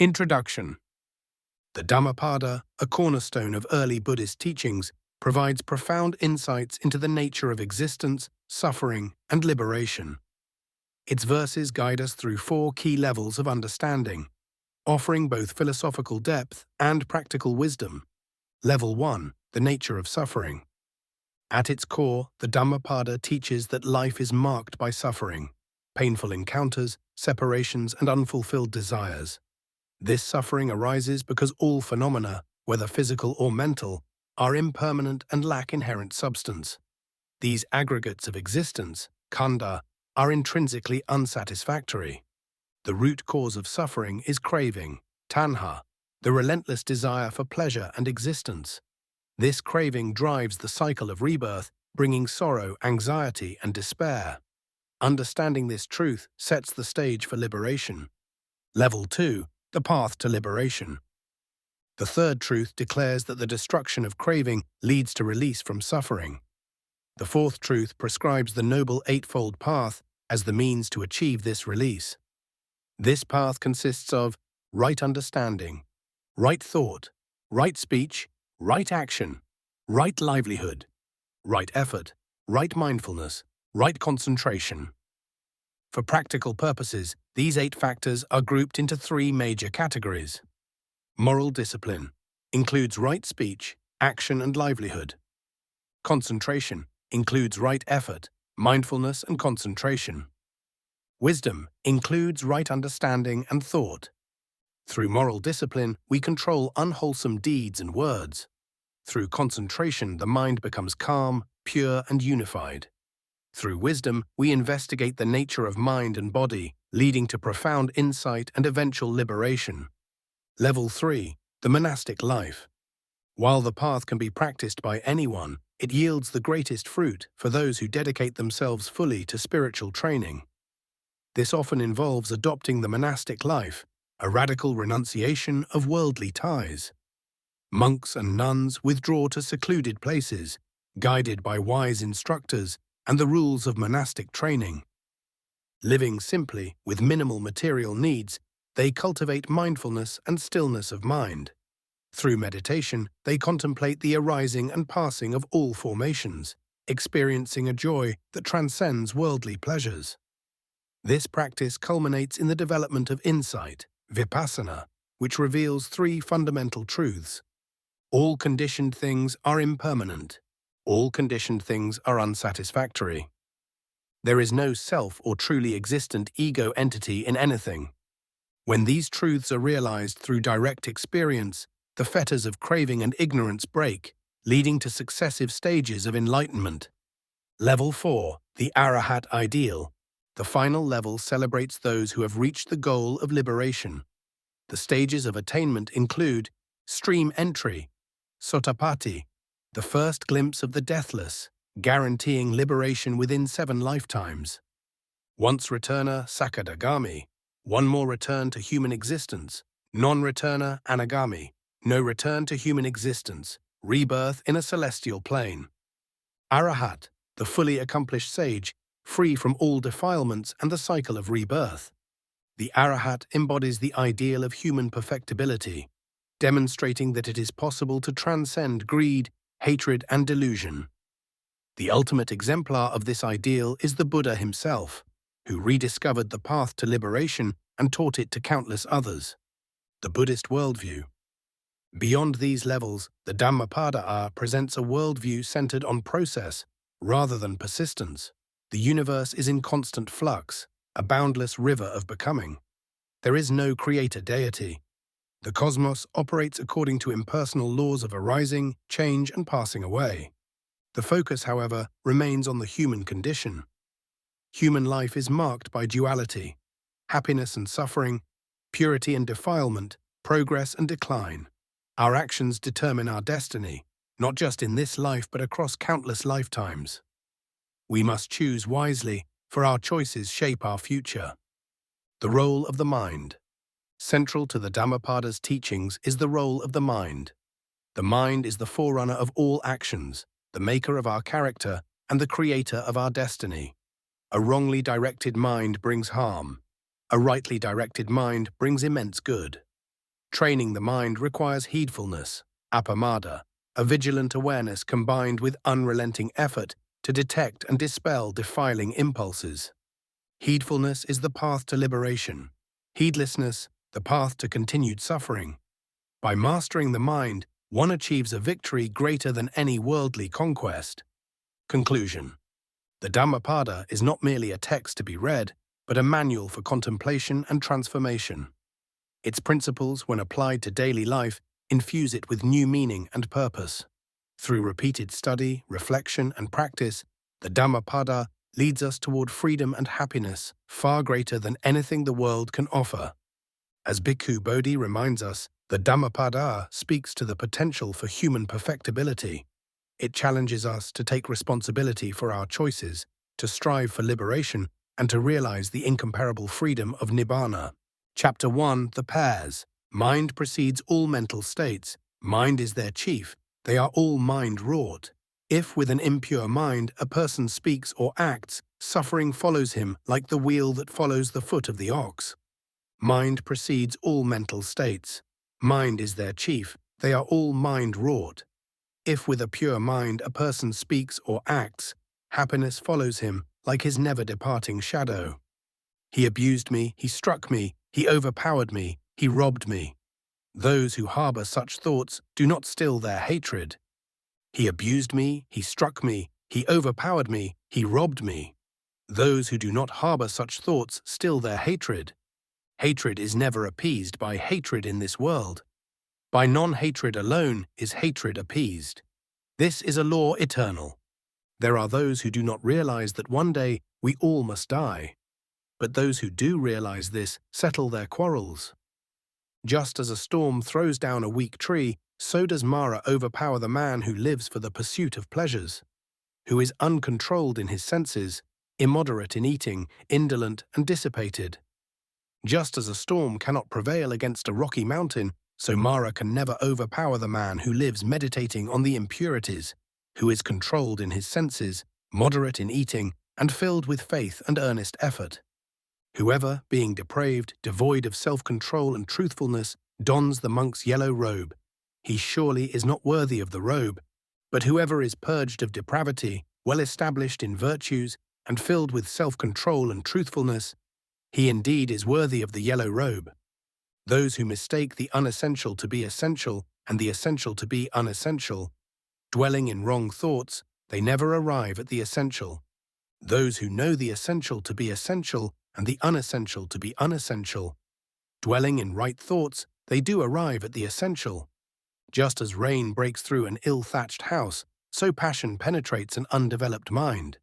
Introduction. The Dhammapada, a cornerstone of early Buddhist teachings, provides profound insights into the nature of existence, suffering, and liberation. Its verses guide us through 4 key levels of understanding, offering both philosophical depth and practical wisdom. Level 1. The nature of suffering. At its core, the Dhammapada teaches that life is marked by suffering, painful encounters, separations, and unfulfilled desires. This suffering arises because all phenomena, whether physical or mental, are impermanent and lack inherent substance. These aggregates of existence, khandha, are intrinsically unsatisfactory. The root cause of suffering is craving, tanha, the relentless desire for pleasure and existence. This craving drives the cycle of rebirth, bringing sorrow, anxiety, and despair. Understanding this truth sets the stage for liberation. Level 2. The path to liberation. The third truth declares that the destruction of craving leads to release from suffering. The fourth truth prescribes the Noble Eightfold Path as the means to achieve this release. This path consists of right understanding, right thought, right speech, right action, right livelihood, right effort, right mindfulness, right concentration. For practical purposes, these 8 factors are grouped into 3 major categories. Moral discipline includes right speech, action, and livelihood. Concentration includes right effort, mindfulness, and concentration. Wisdom includes right understanding and thought. Through moral discipline, we control unwholesome deeds and words. Through concentration, the mind becomes calm, pure, and unified. Through wisdom, we investigate the nature of mind and body, leading to profound insight and eventual liberation. Level 3. The monastic life. While the path can be practiced by anyone, it yields the greatest fruit for those who dedicate themselves fully to spiritual training. This often involves adopting the monastic life, a radical renunciation of worldly ties. Monks and nuns withdraw to secluded places, guided by wise instructors and the rules of monastic training. Living simply, with minimal material needs, they cultivate mindfulness and stillness of mind. Through meditation, they contemplate the arising and passing of all formations, experiencing a joy that transcends worldly pleasures. This practice culminates in the development of insight, vipassana, which reveals 3 fundamental truths. All conditioned things are impermanent. All conditioned things are unsatisfactory. There is no self or truly existent ego entity in anything. When these truths are realized through direct experience, the fetters of craving and ignorance break, leading to successive stages of enlightenment. Level 4. The Arahat Ideal. The final level celebrates those who have reached the goal of liberation. The stages of attainment include stream entry, sotapaddi, the first glimpse of the deathless, guaranteeing liberation within 7 lifetimes. Once returner, sakadagami, one more return to human existence. Non-returner, anagami, no return to human existence, rebirth in a celestial plane. Arahat, the fully accomplished sage, free from all defilements and the cycle of rebirth. The Arahat embodies the ideal of human perfectibility, demonstrating that it is possible to transcend greed, hatred, and delusion. The ultimate exemplar of this ideal is the Buddha himself, who rediscovered the path to liberation and taught it to countless others. The Buddhist worldview. Beyond these levels, the Dhammapada presents a worldview centered on process rather than persistence. The universe is in constant flux, a boundless river of becoming. There is no creator deity. The cosmos operates according to impersonal laws of arising, change, and passing away. The focus, however, remains on the human condition. Human life is marked by duality, happiness and suffering, purity and defilement, progress and decline. Our actions determine our destiny, not just in this life but across countless lifetimes. We must choose wisely, for our choices shape our future. The role of the mind. Central to the Dhammapada's teachings is the role of the mind. The mind is the forerunner of all actions, the maker of our character, and the creator of our destiny. A wrongly directed mind brings harm. A rightly directed mind brings immense good. Training the mind requires heedfulness, appamāda, a vigilant awareness combined with unrelenting effort to detect and dispel defiling impulses. Heedfulness is the path to liberation. Heedlessness, the path to continued suffering. By mastering the mind, one achieves a victory greater than any worldly conquest. Conclusion. The Dhammapada is not merely a text to be read, but a manual for contemplation and transformation. Its principles, when applied to daily life, infuse it with new meaning and purpose. Through repeated study, reflection, and practice, the Dhammapada leads us toward freedom and happiness far greater than anything the world can offer. As Bhikkhu Bodhi reminds us, the Dhammapada speaks to the potential for human perfectibility. It challenges us to take responsibility for our choices, to strive for liberation, and to realize the incomparable freedom of Nibbāna. Chapter 1. The Pairs. Mind precedes all mental states. Mind is their chief. They are all mind-wrought. If with an impure mind a person speaks or acts, suffering follows him like the wheel that follows the foot of the ox. Mind precedes all mental states. Mind is their chief. They are all mind-wrought. If with a pure mind a person speaks or acts, happiness follows him like his never-departing shadow. He abused me, he struck me, he overpowered me, he robbed me. Those who harbor such thoughts do not still their hatred. He abused me, he struck me, he overpowered me, he robbed me. Those who do not harbor such thoughts still their hatred. Hatred is never appeased by hatred in this world. By non-hatred alone is hatred appeased. This is a law eternal. There are those who do not realize that one day we all must die. But those who do realize this settle their quarrels. Just as a storm throws down a weak tree, so does Mara overpower the man who lives for the pursuit of pleasures, who is uncontrolled in his senses, immoderate in eating, indolent and dissipated. Just as a storm cannot prevail against a rocky mountain, so Mara can never overpower the man who lives meditating on the impurities, who is controlled in his senses, moderate in eating, and filled with faith and earnest effort. Whoever, being depraved, devoid of self-control and truthfulness, dons the monk's yellow robe, he surely is not worthy of the robe. But whoever is purged of depravity, well established in virtues, and filled with self-control and truthfulness, he indeed is worthy of the yellow robe. Those who mistake the unessential to be essential and the essential to be unessential, dwelling in wrong thoughts, they never arrive at the essential. Those who know the essential to be essential and the unessential to be unessential, dwelling in right thoughts, they do arrive at the essential. Just as rain breaks through an ill-thatched house, so passion penetrates an undeveloped mind.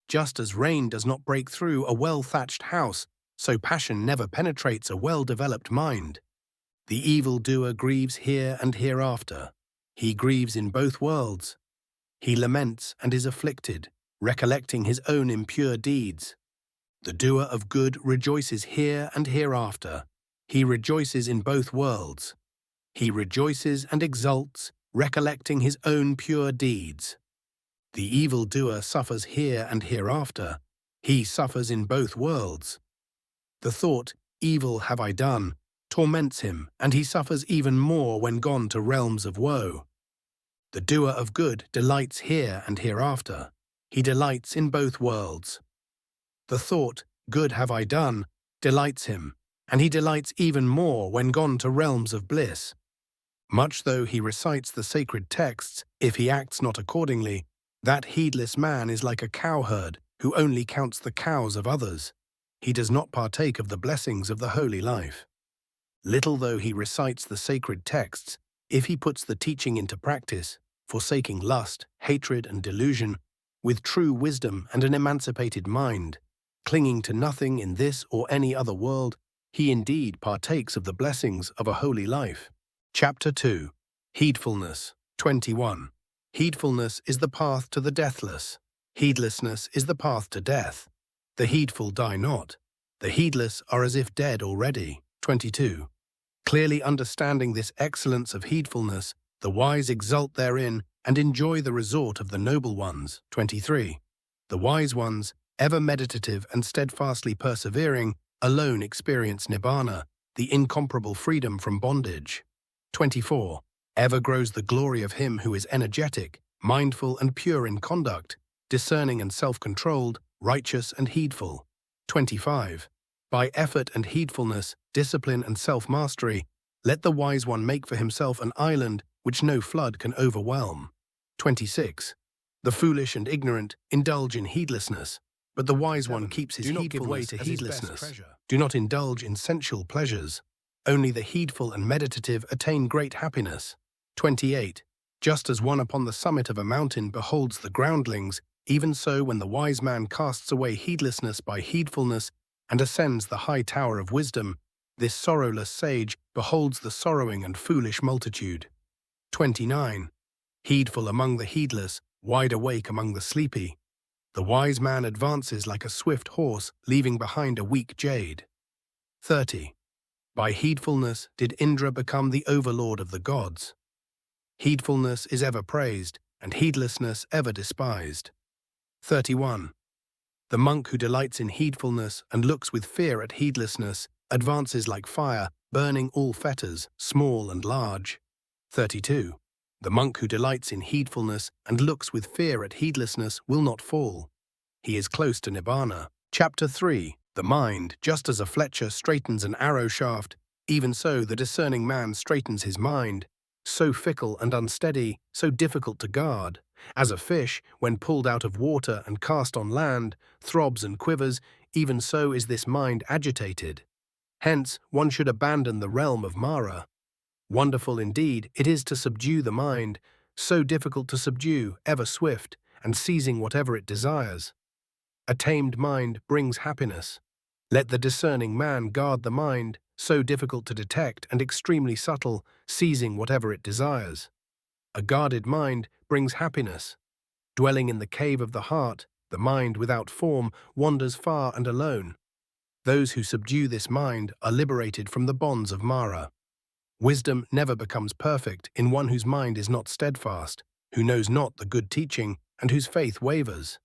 Just as rain does not break through a well-thatched house, so passion never penetrates a well-developed mind. The evildoer grieves here and hereafter. He grieves in both worlds. He laments and is afflicted, recollecting his own impure deeds. The doer of good rejoices here and hereafter. He rejoices in both worlds. He rejoices and exults, recollecting his own pure deeds. The evildoer suffers here and hereafter. He suffers in both worlds. The thought, "Evil have I done," torments him, and he suffers even more when gone to realms of woe. The doer of good delights here and hereafter. He delights in both worlds. The thought, "Good have I done," delights him, and he delights even more when gone to realms of bliss. Much though he recites the sacred texts, if he acts not accordingly, that heedless man is like a cowherd who only counts the cows of others. He does not partake of the blessings of the holy life. Little though he recites the sacred texts, if he puts the teaching into practice, forsaking lust, hatred, and delusion, with true wisdom and an emancipated mind, clinging to nothing in this or any other world, he indeed partakes of the blessings of a holy life. Chapter 2. Heedfulness. 21. Heedfulness is the path to the deathless. Heedlessness is the path to death. The heedful die not. The heedless are as if dead already. 22. Clearly understanding this excellence of heedfulness, the wise exult therein and enjoy the resort of the noble ones. 23. The wise ones, ever meditative and steadfastly persevering, alone experience Nibbāna, the incomparable freedom from bondage. 24. Ever grows the glory of him who is energetic, mindful and pure in conduct, discerning and self-controlled, righteous and heedful. 25. By effort and heedfulness, discipline and self-mastery, let the wise one make for himself an island which no flood can overwhelm. 26. The foolish and ignorant indulge in heedlessness, but the wise one keeps his heedfulness to heedlessness. Do not indulge in sensual pleasures. Only the heedful and meditative attain great happiness. 28. Just as one upon the summit of a mountain beholds the groundlings, even so when the wise man casts away heedlessness by heedfulness and ascends the high tower of wisdom, this sorrowless sage beholds the sorrowing and foolish multitude. 29. Heedful among the heedless, wide awake among the sleepy. The wise man advances like a swift horse, leaving behind a weak jade. 30. By heedfulness did Indra become the overlord of the gods. Heedfulness is ever praised, and heedlessness ever despised. 31. The monk who delights in heedfulness and looks with fear at heedlessness advances like fire, burning all fetters, small and large. 32. The monk who delights in heedfulness and looks with fear at heedlessness will not fall. He is close to Nibbāna. Chapter 3. The mind, just as a fletcher straightens an arrow shaft, even so the discerning man straightens his mind, so fickle and unsteady, so difficult to guard. As a fish, when pulled out of water and cast on land, throbs and quivers, even so is this mind agitated. Hence, one should abandon the realm of Mara. Wonderful indeed it is to subdue the mind, so difficult to subdue, ever swift, and seizing whatever it desires. A tamed mind brings happiness. Let the discerning man guard the mind, so difficult to detect and extremely subtle, seizing whatever it desires. A guarded mind brings happiness. Dwelling in the cave of the heart, the mind without form wanders far and alone. Those who subdue this mind are liberated from the bonds of Mara. Wisdom never becomes perfect in one whose mind is not steadfast, who knows not the good teaching, and whose faith wavers.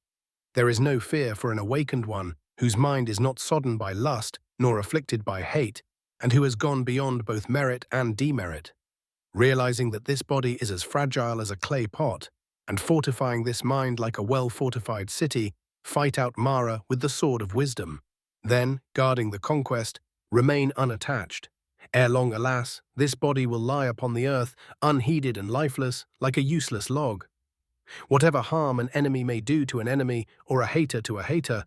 There is no fear for an awakened one, whose mind is not sodden by lust, nor afflicted by hate, and who has gone beyond both merit and demerit. Realizing that this body is as fragile as a clay pot, and fortifying this mind like a well-fortified city, fight out Mara with the sword of wisdom. Then, guarding the conquest, remain unattached. Ere long, alas, this body will lie upon the earth, unheeded and lifeless, like a useless log. Whatever harm an enemy may do to an enemy, or a hater to a hater,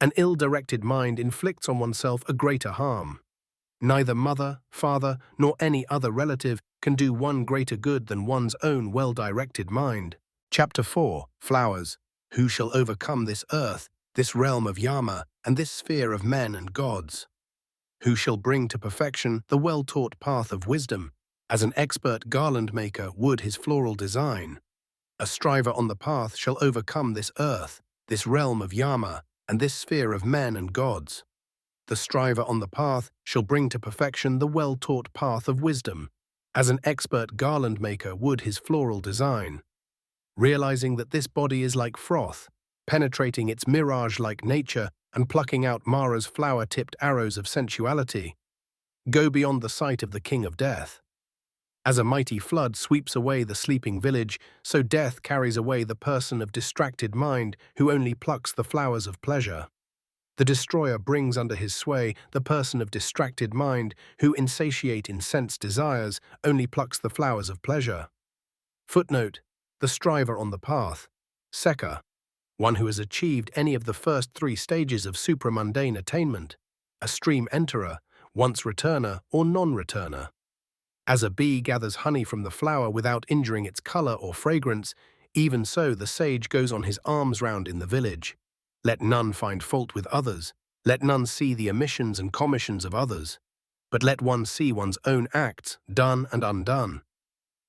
an ill-directed mind inflicts on oneself a greater harm. Neither mother, father, nor any other relative can do one greater good than one's own well-directed mind. Chapter 4. Flowers. Who shall overcome this earth, this realm of Yama, and this sphere of men and gods? Who shall bring to perfection the well-taught path of wisdom, as an expert garland-maker would his floral design? A striver on the path shall overcome this earth, this realm of Yama, and this sphere of men and gods. The striver on the path shall bring to perfection the well-taught path of wisdom, as an expert garland-maker would his floral design. Realizing that this body is like froth, penetrating its mirage-like nature and plucking out Mara's flower-tipped arrows of sensuality, go beyond the sight of the king of death. As a mighty flood sweeps away the sleeping village, so death carries away the person of distracted mind who only plucks the flowers of pleasure. The destroyer brings under his sway the person of distracted mind who, insatiate in sense desires, only plucks the flowers of pleasure. Footnote: the striver on the path, Sekha, one who has achieved any of the first 3 stages of supramundane attainment, a stream enterer, once returner, or non-returner. As a bee gathers honey from the flower without injuring its color or fragrance, even so the sage goes on his alms round in the village. Let none find fault with others, let none see the omissions and commissions of others, but let one see one's own acts, done and undone.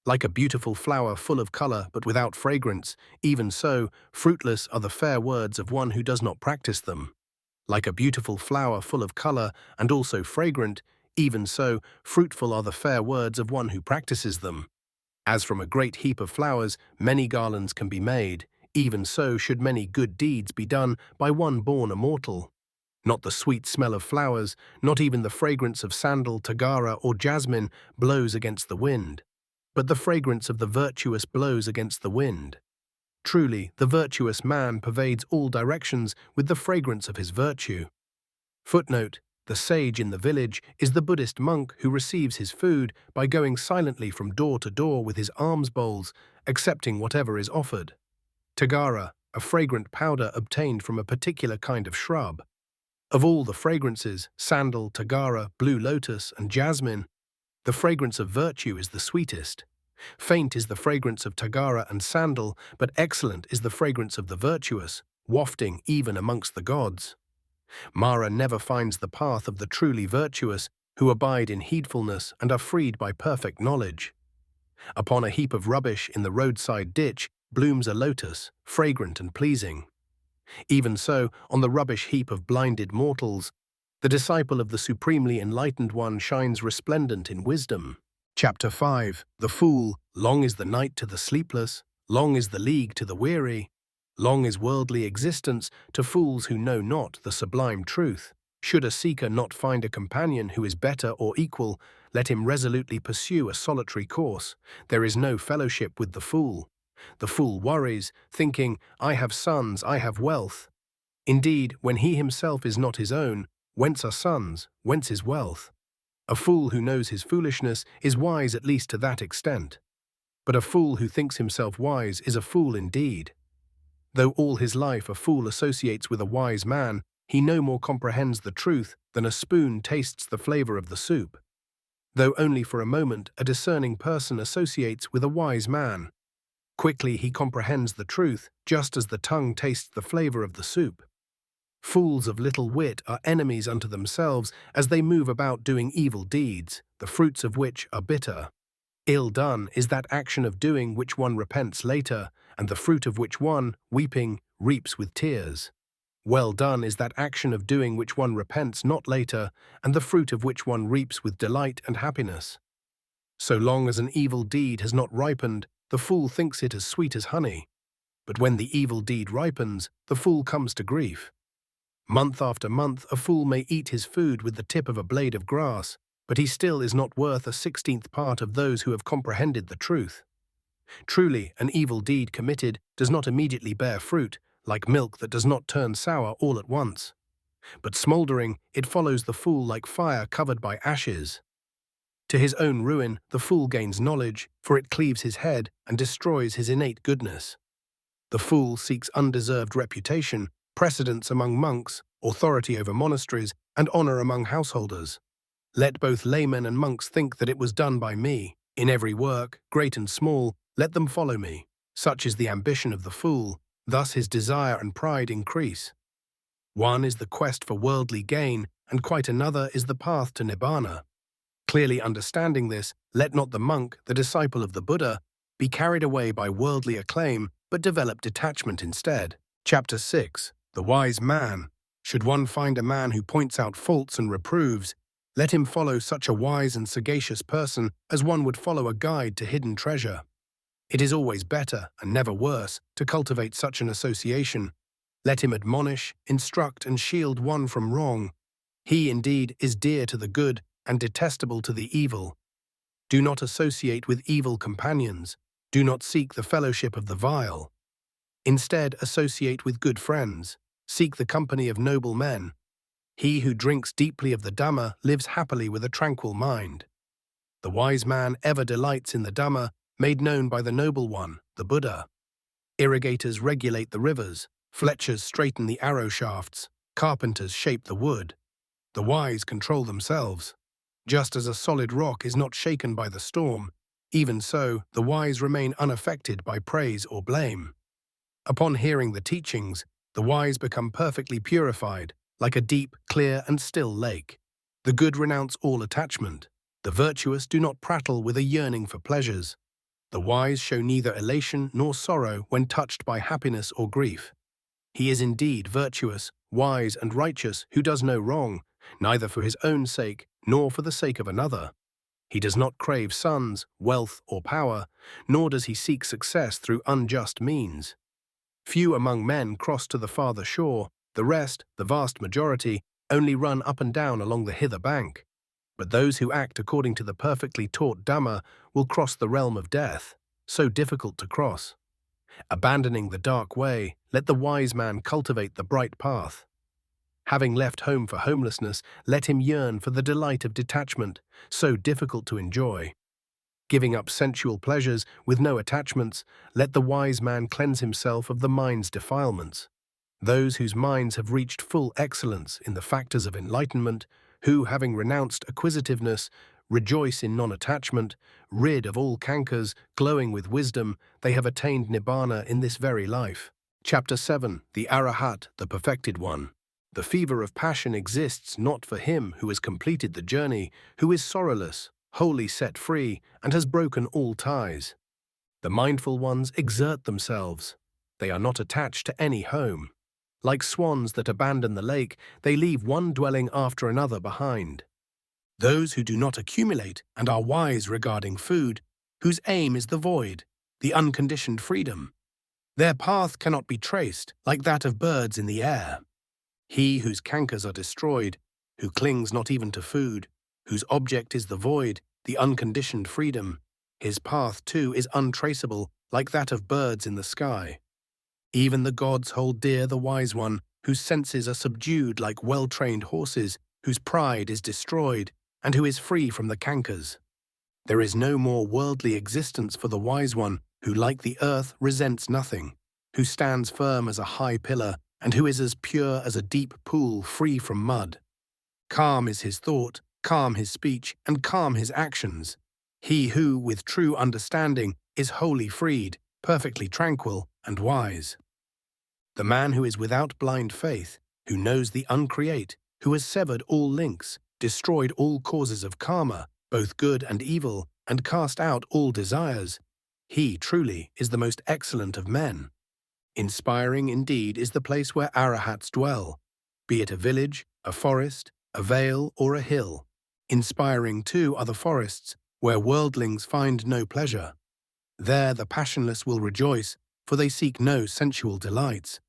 Like a beautiful flower full of color but without fragrance, even so, fruitless are the fair words of one who does not practice them. Like a beautiful flower full of color and also fragrant, even so, fruitful are the fair words of one who practices them. As from a great heap of flowers many garlands can be made, even so should many good deeds be done by one born a mortal. Not the sweet smell of flowers, not even the fragrance of sandal, tagara, or jasmine blows against the wind, but the fragrance of the virtuous blows against the wind. Truly, the virtuous man pervades all directions with the fragrance of his virtue. Footnote: the sage in the village is the Buddhist monk who receives his food by going silently from door to door with his alms bowls, accepting whatever is offered. Tagara, a fragrant powder obtained from a particular kind of shrub. Of all the fragrances, sandal, tagara, blue lotus, and jasmine, the fragrance of virtue is the sweetest. Faint is the fragrance of tagara and sandal, but excellent is the fragrance of the virtuous, wafting even amongst the gods. Mara never finds the path of the truly virtuous, who abide in heedfulness and are freed by perfect knowledge. Upon a heap of rubbish in the roadside ditch blooms a lotus, fragrant and pleasing. Even so, on the rubbish heap of blinded mortals, the disciple of the Supremely Enlightened One shines resplendent in wisdom. Chapter 5. The Fool. Long is the night to the sleepless, long is the league to the weary, long is worldly existence to fools who know not the sublime truth. Should a seeker not find a companion who is better or equal, let him resolutely pursue a solitary course. There is no fellowship with the fool. The fool worries, thinking, I have sons, I have wealth. Indeed, when he himself is not his own, whence are sons, whence is wealth? A fool who knows his foolishness is wise at least to that extent. But a fool who thinks himself wise is a fool indeed. Though all his life a fool associates with a wise man, he no more comprehends the truth than a spoon tastes the flavor of the soup. Though only for a moment a discerning person associates with a wise man, quickly he comprehends the truth, just as the tongue tastes the flavor of the soup. Fools of little wit are enemies unto themselves as they move about doing evil deeds, the fruits of which are bitter. Ill done is that action of doing which one repents later, and the fruit of which one, weeping, reaps with tears. Well done is that action of doing which one repents not later, and the fruit of which one reaps with delight and happiness. So long as an evil deed has not ripened, the fool thinks it as sweet as honey. But when the evil deed ripens, the fool comes to grief. Month after month a fool may eat his food with the tip of a blade of grass, but he still is not worth a 16th part of those who have comprehended the truth. Truly, an evil deed committed does not immediately bear fruit, like milk that does not turn sour all at once. But smouldering, it follows the fool like fire covered by ashes. To his own ruin, the fool gains knowledge, for it cleaves his head and destroys his innate goodness. The fool seeks undeserved reputation, precedence among monks, authority over monasteries, and honor among householders. Let both laymen and monks think that it was done by me. In every work, great and small, let them follow me. Such is the ambition of the fool, thus his desire and pride increase. One is the quest for worldly gain, and quite another is the path to Nibbāna. Clearly understanding this, let not the monk, the disciple of the Buddha, be carried away by worldly acclaim, but develop detachment instead. Chapter 6. The Wise Man. Should one find a man who points out faults and reproves, let him follow such a wise and sagacious person as one would follow a guide to hidden treasure. It is always better, and never worse, to cultivate such an association. Let him admonish, instruct, and shield one from wrong. He, indeed, is dear to the good and detestable to the evil. Do not associate with evil companions. Do not seek the fellowship of the vile. Instead, associate with good friends. Seek the company of noble men. He who drinks deeply of the Dhamma lives happily with a tranquil mind. The wise man ever delights in the Dhamma, made known by the noble one, the Buddha. Irrigators regulate the rivers, fletchers straighten the arrow shafts, carpenters shape the wood. The wise control themselves. Just as a solid rock is not shaken by the storm, even so, the wise remain unaffected by praise or blame. Upon hearing the teachings, the wise become perfectly purified, like a deep, clear, and still lake. The good renounce all attachment. The virtuous do not prattle with a yearning for pleasures. The wise show neither elation nor sorrow when touched by happiness or grief. He is indeed virtuous, wise, and righteous who does no wrong, neither for his own sake nor for the sake of another. He does not crave sons, wealth, or power, nor does he seek success through unjust means. Few among men cross to the farther shore, the rest, the vast majority, only run up and down along the hither bank. But those who act according to the perfectly taught Dhamma will cross the realm of death, so difficult to cross. Abandoning the dark way, let the wise man cultivate the bright path. Having left home for homelessness, let him yearn for the delight of detachment, so difficult to enjoy. Giving up sensual pleasures with no attachments, let the wise man cleanse himself of the mind's defilements. Those whose minds have reached full excellence in the factors of enlightenment, who, having renounced acquisitiveness, rejoice in non-attachment, rid of all cankers, glowing with wisdom, they have attained Nibbāna in this very life. Chapter 7. The Arahat, the Perfected One. The fever of passion exists not for him who has completed the journey, who is sorrowless, wholly set free, and has broken all ties. The mindful ones exert themselves. They are not attached to any home. Like swans that abandon the lake, they leave one dwelling after another behind. Those who do not accumulate and are wise regarding food, whose aim is the void, the unconditioned freedom. Their path cannot be traced, like that of birds in the air. He whose cankers are destroyed, who clings not even to food, whose object is the void, the unconditioned freedom, his path too is untraceable, like that of birds in the sky. Even the gods hold dear the wise one, whose senses are subdued like well-trained horses, whose pride is destroyed, and who is free from the cankers. There is no more worldly existence for the wise one, who like the earth resents nothing, who stands firm as a high pillar, and who is as pure as a deep pool free from mud. Calm is his thought, calm his speech, and calm his actions. He who, with true understanding, is wholly freed, perfectly tranquil, and wise. The man who is without blind faith, who knows the uncreate, who has severed all links, destroyed all causes of karma, both good and evil, and cast out all desires, he truly is the most excellent of men. Inspiring indeed is the place where arahats dwell, be it a village, a forest, a vale, or a hill. Inspiring too are the forests, where worldlings find no pleasure. There the passionless will rejoice, for they seek no sensual delights.